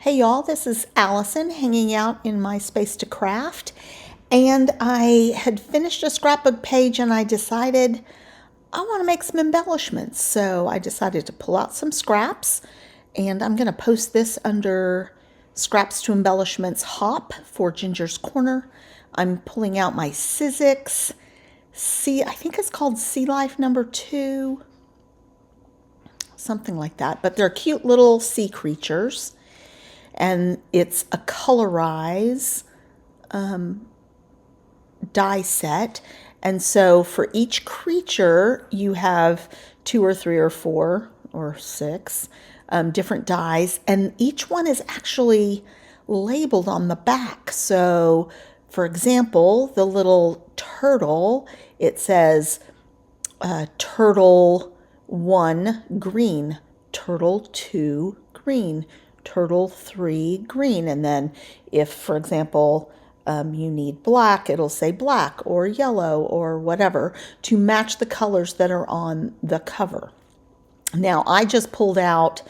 Hey y'all, this is Allison hanging out in my space to craft, and I had finished a scrapbook page and I decided I want to make some embellishments. So I decided to pull out some scraps, and I'm going to post this under Scraps to Embellishments Hop for Ginger's Corner. I'm pulling out my Sizzix I think it's called Sea Life #2, something like that, but they're cute little sea creatures. And it's a colorize die set. And so for each creature, you have 2 or 3 or 4 or 6 different dies, and each one is actually labeled on the back. So, for example, the little turtle, it says turtle 1 green, turtle 2 green, turtle 3 green. And then if, for example, you need black, it'll say black or yellow or whatever to match the colors that are on the cover. Now, I just pulled out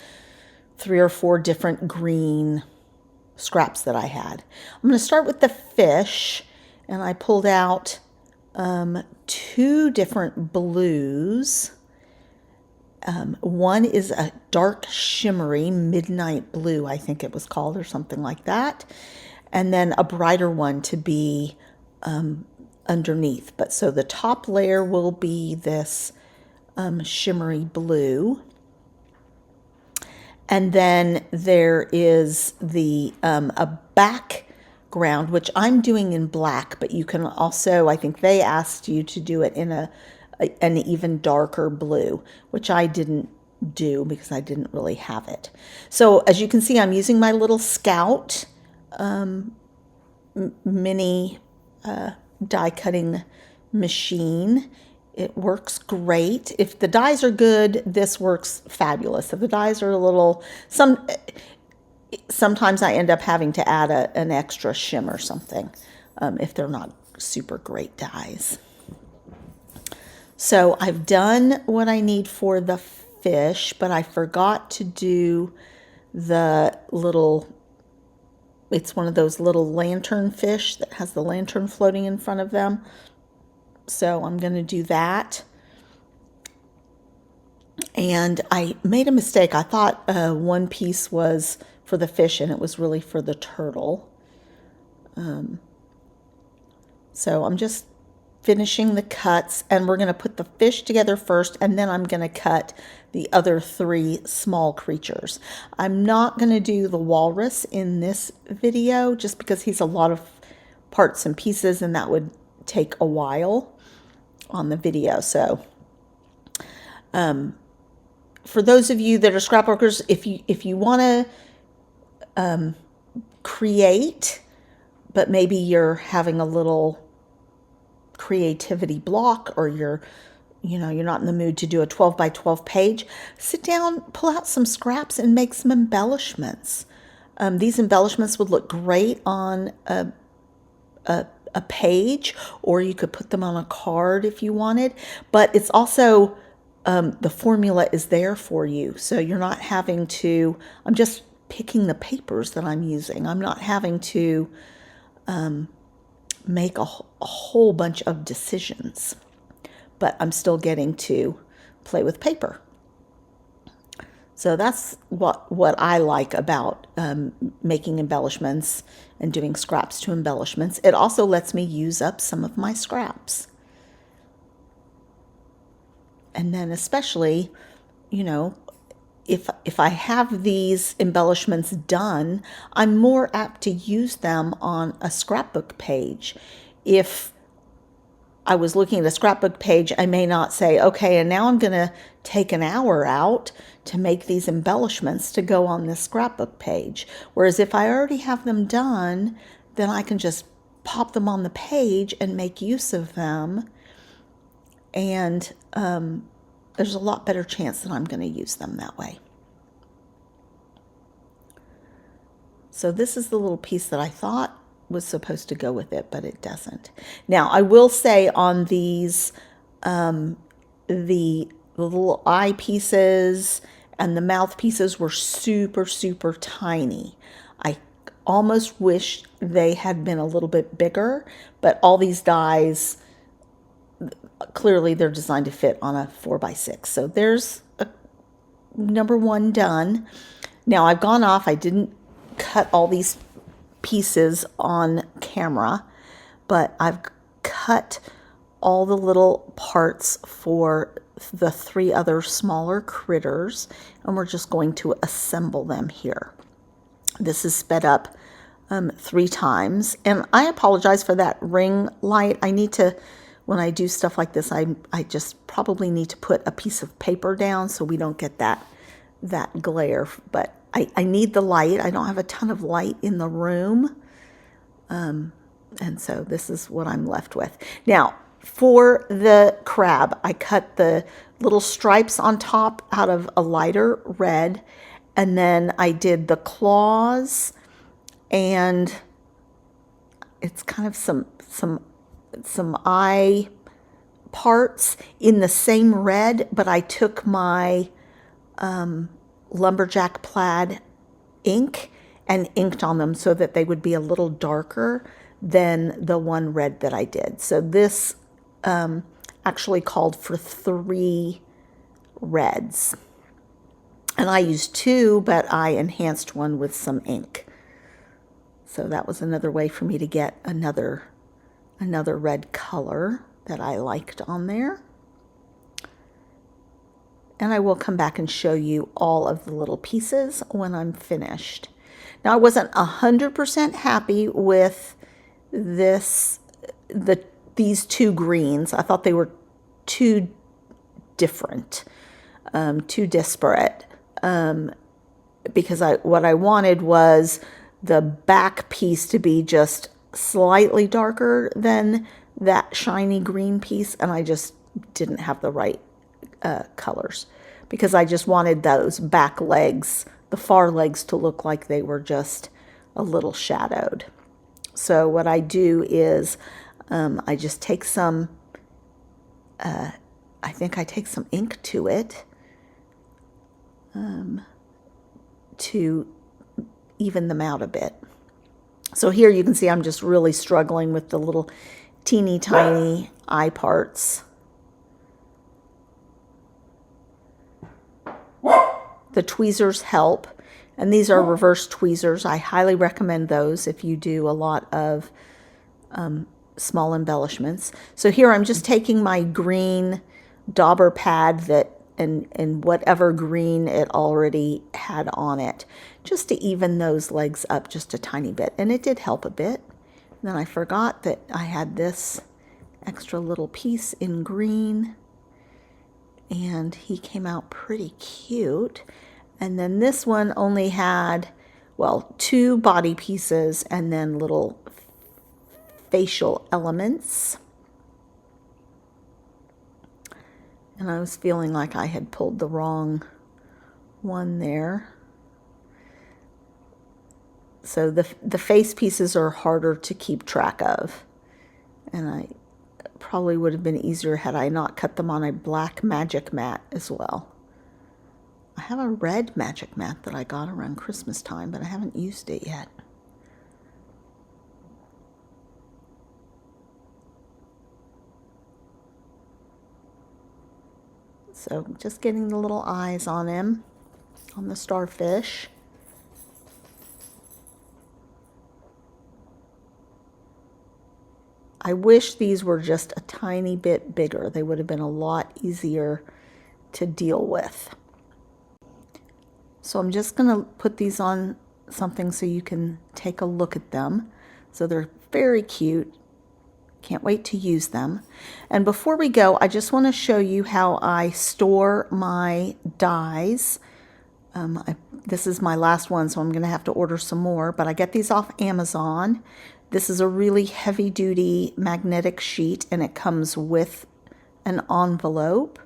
3 or 4 different green scraps that I had. I'm going to start with the fish, and I pulled out 2 different blues. One is a dark shimmery midnight blue, I think it was called, or something like that. And then a brighter one to be underneath. But so the top layer will be this shimmery blue. And then there is the a background, which I'm doing in black, but you can also, I think they asked you to do it in an even darker blue, which I didn't do because I didn't really have it. So as you can see, I'm using my little Scout mini die cutting machine. It works great. If the dies are good, this works fabulous. If the dies are a little, sometimes I end up having to add an extra shim or something if they're not super great dies. So I've done what I need for the fish, but I forgot to do the little, it's one of those little lantern fish that has the lantern floating in front of them. So I'm going to do that. And I made a mistake. I thought one piece was for the fish and it was really for the turtle. So I'm just finishing the cuts, and we're going to put the fish together first, and then I'm going to cut the other 3 small creatures. I'm not going to do the walrus in this video just because he's a lot of parts and pieces, and that would take a while on the video. So for those of you that are scrapbookers, if you want to create, but maybe you're having a little creativity block, or you're not in the mood to do a 12 by 12 page, sit down, pull out some scraps, and make some embellishments. These embellishments would look great on a page, or you could put them on a card if you wanted. But it's also the formula is there for you, so you're not having to. I'm just picking the papers that I'm using. I'm not having to make a whole bunch of decisions, but I'm still getting to play with paper. So that's what I like about making embellishments and doing scraps to embellishments. It also lets me use up some of my scraps. And then especially, if I have these embellishments done, I'm more apt to use them on a scrapbook page. If I was looking at a scrapbook page, I may not say, okay, and now I'm going to take an hour out to make these embellishments to go on this scrapbook page. Whereas if I already have them done, then I can just pop them on the page and make use of them. And there's a lot better chance that I'm going to use them that way. So this is the little piece that I thought was supposed to go with it, but it doesn't. Now, I will say on these, the little eye pieces and the mouthpieces were super, super tiny. I almost wish they had been a little bit bigger, but all these dies, clearly they're designed to fit on a 4x6. So there's a number one done. Now I've gone off, I didn't cut all these pieces on camera, but I've cut all the little parts for the 3 other smaller critters, and we're just going to assemble them here. This is sped up 3 times, and I apologize for that ring light. I need to, when I do stuff like this, I just probably need to put a piece of paper down so we don't get that glare, but I need the light. I don't have a ton of light in the room, and so this is what I'm left with. Now, for the crab, I cut the little stripes on top out of a lighter red, and then I did the claws, and it's kind of some eye parts in the same red, but I took my lumberjack plaid ink and inked on them so that they would be a little darker than the one red that I did. So this actually called for 3 reds, and I used 2, but I enhanced one with some ink. So that was another way for me to get another red color that I liked on there. And I will come back and show you all of the little pieces when I'm finished. Now, I wasn't 100% happy with these 2 greens. I thought they were too different, too disparate, because what I wanted was the back piece to be just slightly darker than that shiny green piece, and I just didn't have the right colors, because I just wanted those back legs, the far legs, to look like they were just a little shadowed. So what I do is I just take some, I think I take some ink to it to even them out a bit. So here you can see I'm just really struggling with the little teeny tiny eye parts. The tweezers help, and these are reverse tweezers. I highly recommend those if you do a lot of small embellishments. So here I'm just taking my green dauber pad and whatever green it already had on it, just to even those legs up just a tiny bit, and it did help a bit. And then I forgot that I had this extra little piece in green, and he came out pretty cute. And then this one only had, well, 2 body pieces and then little facial elements. And I was feeling like I had pulled the wrong one there. So the face pieces are harder to keep track of, and I probably would have been easier had I not cut them on a black magic mat as well. I have a red magic mat that I got around Christmas time, but I haven't used it yet. So just getting the little eyes on him, on the starfish. I wish these were just a tiny bit bigger. They would have been a lot easier to deal with. So I'm just going to put these on something so you can take a look at them. So they're very cute. Can't wait to use them. And before we go, I just want to show you how I store my dies. This is my last one, so I'm going to have to order some more, but I get these off Amazon. This is a really heavy-duty magnetic sheet, and it comes with an envelope.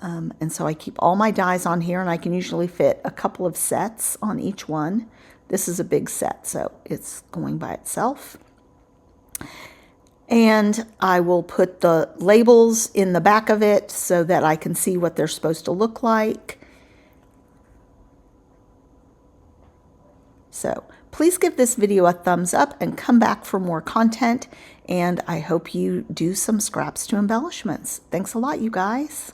And so I keep all my dies on here, and I can usually fit a couple of sets on each one. This is a big set, so it's going by itself. And I will put the labels in the back of it so that I can see what they're supposed to look like. So please give this video a thumbs up and come back for more content. And I hope you do some scraps to embellishments. Thanks a lot, you guys.